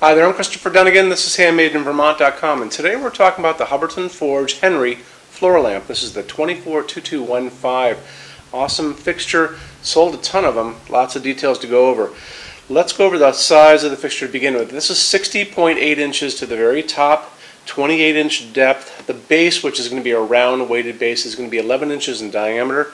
Hi there, I'm Christopher Dunnigan. This is HandmadeInVermont.com, and today we're talking about the Hubbardton Forge Henry floor lamp. This is the 242215. Awesome fixture. Sold a ton of them. Lots of details to go over. Let's go over the size of the fixture to begin with. This is 60.8 inches to the very top, 28-inch depth. The base, which is going to be a round weighted base, is going to be 11 inches in diameter.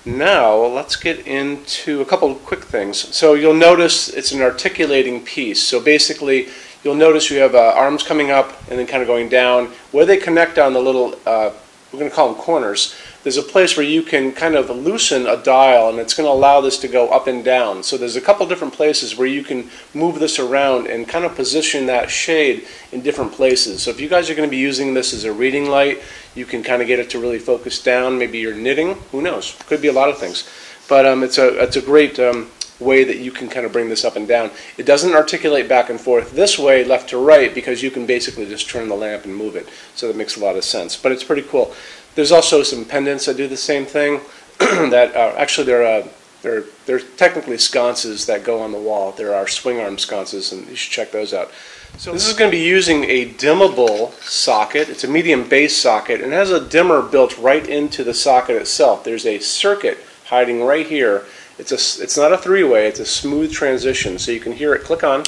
Now let's get into a couple of quick things. So you'll notice it's an articulating piece. So basically you'll notice you have arms coming up and then kind of going down. Where they connect on the little, we're going to call them corners, there's a place where you can kind of loosen a dial, and it's going to allow this to go up and down. So there's a couple different places where you can move this around and kind of position that shade in different places. So if you guys are going to be using this as a reading light, you can kind of get it to really focus down. Maybe you're knitting, who knows, could be a lot of things. But it's a great way that you can kind of bring this up and down. It doesn't articulate back and forth this way, left to right, because you can basically just turn the lamp and move it. So that makes a lot of sense. But it's pretty cool. There's also some pendants that do the same thing. That actually they're technically sconces that go on the wall. There are swing arm sconces, and you should check those out. So this is going to be using a dimmable socket. It's a medium base socket, and it has a dimmer built right into the socket itself. There's a circuit hiding right here. It's not a three-way. It's a smooth transition, so you can hear it click on,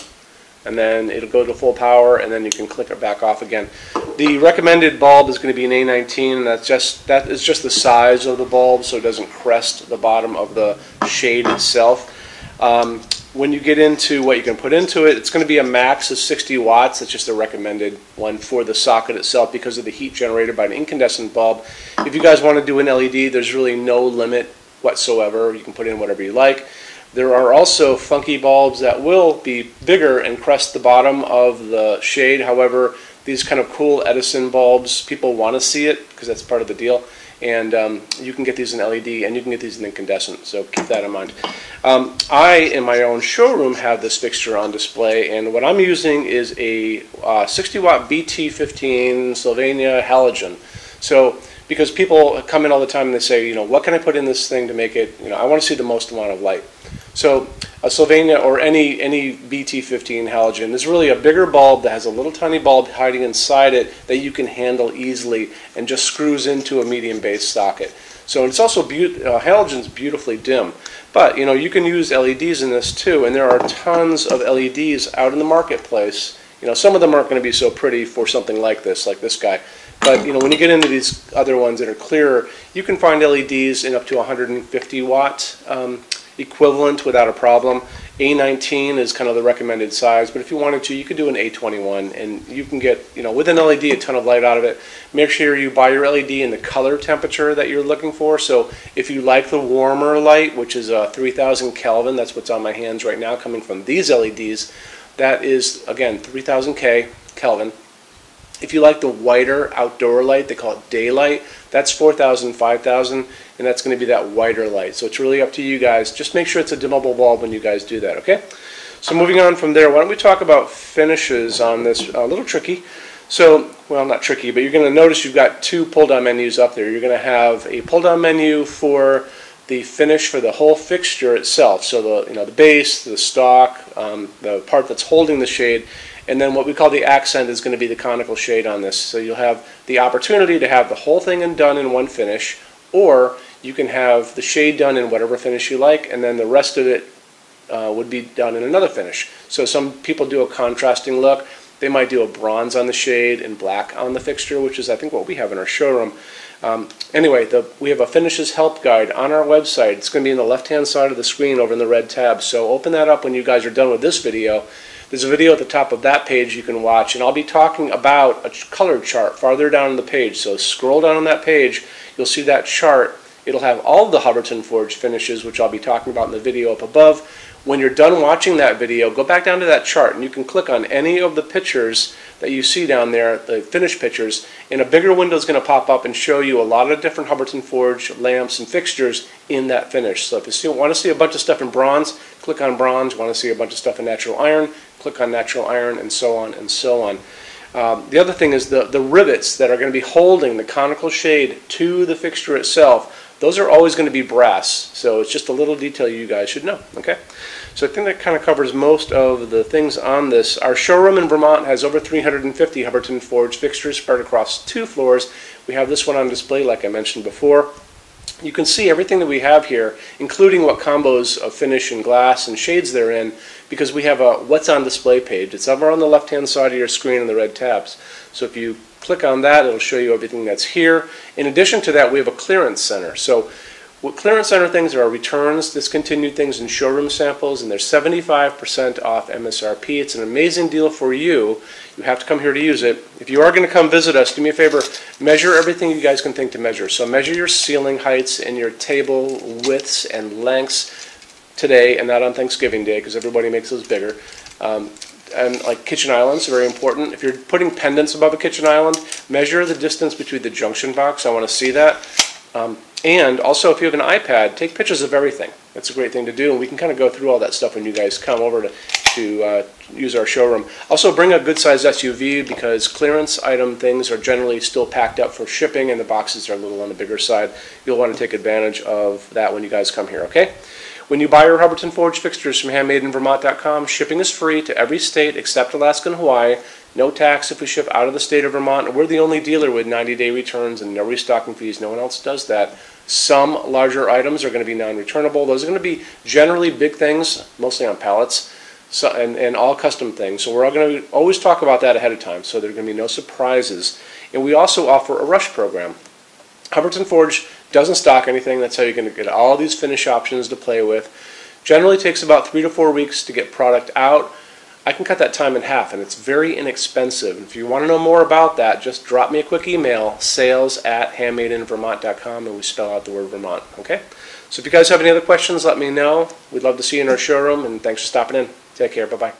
and then it'll go to full power, and then you can click it back off again. The recommended bulb is going to be an A19, and that is just the size of the bulb, so it doesn't crest the bottom of the shade itself. When you get into what you can put into it, it's going to be a max of 60 watts. It's just a recommended one for the socket itself because of the heat generated by an incandescent bulb. If you guys want to do an LED, there's really no limit whatsoever. You can put in whatever you like. There are also funky bulbs that will be bigger and crest the bottom of the shade. However, these kind of cool Edison bulbs, people want to see it because that's part of the deal. And you can get these in LED, and you can get these in incandescent, so keep that in mind. I, in my own showroom, have this fixture on display, and what I'm using is a 60-watt BT15 Sylvania halogen. So, because people come in all the time and they say, you know, what can I put in this thing to make it, you know, I want to see the most amount of light. So a Sylvania or any BT15 halogen is really a bigger bulb that has a little tiny bulb hiding inside it that you can handle easily and just screws into a medium base socket. So it's also halogen's beautifully dim, but you know, you can use LEDs in this too, and there are tons of LEDs out in the marketplace. You know, some of them aren't going to be so pretty for something like this guy. But you know, when you get into these other ones that are clearer, you can find LEDs in up to 150 watt equivalent without a problem. A19 is kind of the recommended size, but if you wanted to, you could do an A21, and you can get, you know, with an LED, a ton of light out of it. Make sure you buy your LED in the color temperature that you're looking for. So if you like the warmer light, which is 3000 Kelvin, that's what's on my hands right now coming from these LEDs, that is, again, 3000 Kelvin. If you like the whiter outdoor light, they call it daylight, that's 4000, 5000, and that's going to be that whiter light. So it's really up to you guys. Just make sure it's a dimmable bulb when you guys do that, okay? So moving on from there, why don't we talk about finishes on this? A little tricky. So, well, not tricky, but you're going to notice you've got two pull-down menus up there. You're going to have a pull-down menu for the finish for the whole fixture itself. So the, you know, the base, the stock, the part that's holding the shade, and then what we call the accent is going to be the conical shade on this. So you'll have the opportunity to have the whole thing done in one finish, or you can have the shade done in whatever finish you like, and then the rest of it would be done in another finish. So some people do a contrasting look. They might do a bronze on the shade and black on the fixture, which is I think what we have in our showroom. Anyway, we have a finishes help guide on our website. It's going to be in the left-hand side of the screen over in the red tab. So open that up when you guys are done with this video. There's a video at the top of that page you can watch, and I'll be talking about a color chart farther down on the page. So scroll down on that page, you'll see that chart. It'll have all the Hubbardton Forge finishes, which I'll be talking about in the video up above. When you're done watching that video, go back down to that chart, and you can click on any of the pictures that you see down there, the finished pictures, and a bigger window is going to pop up and show you a lot of different Hubbardton Forge lamps and fixtures in that finish. So if you want to see a bunch of stuff in bronze, click on bronze. Want to see a bunch of stuff in natural iron, click on natural iron, and so on and so on. The other thing is the rivets that are going to be holding the conical shade to the fixture itself. those are always going to be brass. So it's just a little detail you guys should know. Okay, so I think that kind of covers most of the things on this. Our showroom in Vermont has over 350 Hubbardton forged fixtures spread across 2 floors. We have this one on display, like I mentioned before. You can see everything that we have here, including what combos of finish and glass and shades they're in, because we have a what's on display page. It's over on the left-hand side of your screen in the red tabs. So if you click on that, it'll show you everything that's here. In addition to that, we have a clearance center. So what clearance center things are returns, discontinued things, and showroom samples, and they're 75% off MSRP. It's an amazing deal for you. You have to come here to use it. If you are going to come visit us, do me a favor, measure everything you guys can think to measure. So measure your ceiling heights and your table widths and lengths today, and not on Thanksgiving Day, because everybody makes those bigger. And like kitchen islands are very important. If you're putting pendants above a kitchen island, measure the distance between the junction box. I want to see that. And also, if you have an iPad, take pictures of everything. That's a great thing to do, and we can kind of go through all that stuff when you guys come over to use our showroom. Also, bring a good-sized SUV, because clearance item things are generally still packed up for shipping, and the boxes are a little on the bigger side. You'll want to take advantage of that when you guys come here, okay? When you buy your Hubbardton forged fixtures from HandmadeInVermont.com, shipping is free to every state except Alaska and Hawaii. No tax if we ship out of the state of Vermont. We're the only dealer with 90-day returns and no restocking fees. No one else does that. Some larger items are going to be non-returnable. Those are going to be generally big things, mostly on pallets, and all custom things. So we're all going to always talk about that ahead of time, so there are going to be no surprises. And we also offer a rush program. Hubbardton Forge doesn't stock anything. That's how you're going to get all these finish options to play with. Generally takes about 3 to 4 weeks to get product out. I can cut that time in half, and it's very inexpensive. If you want to know more about that, just drop me a quick email, sales@HandmadeInVermont.com, and we spell out the word Vermont, okay? So if you guys have any other questions, let me know. We'd love to see you in our showroom, and thanks for stopping in. Take care. Bye-bye.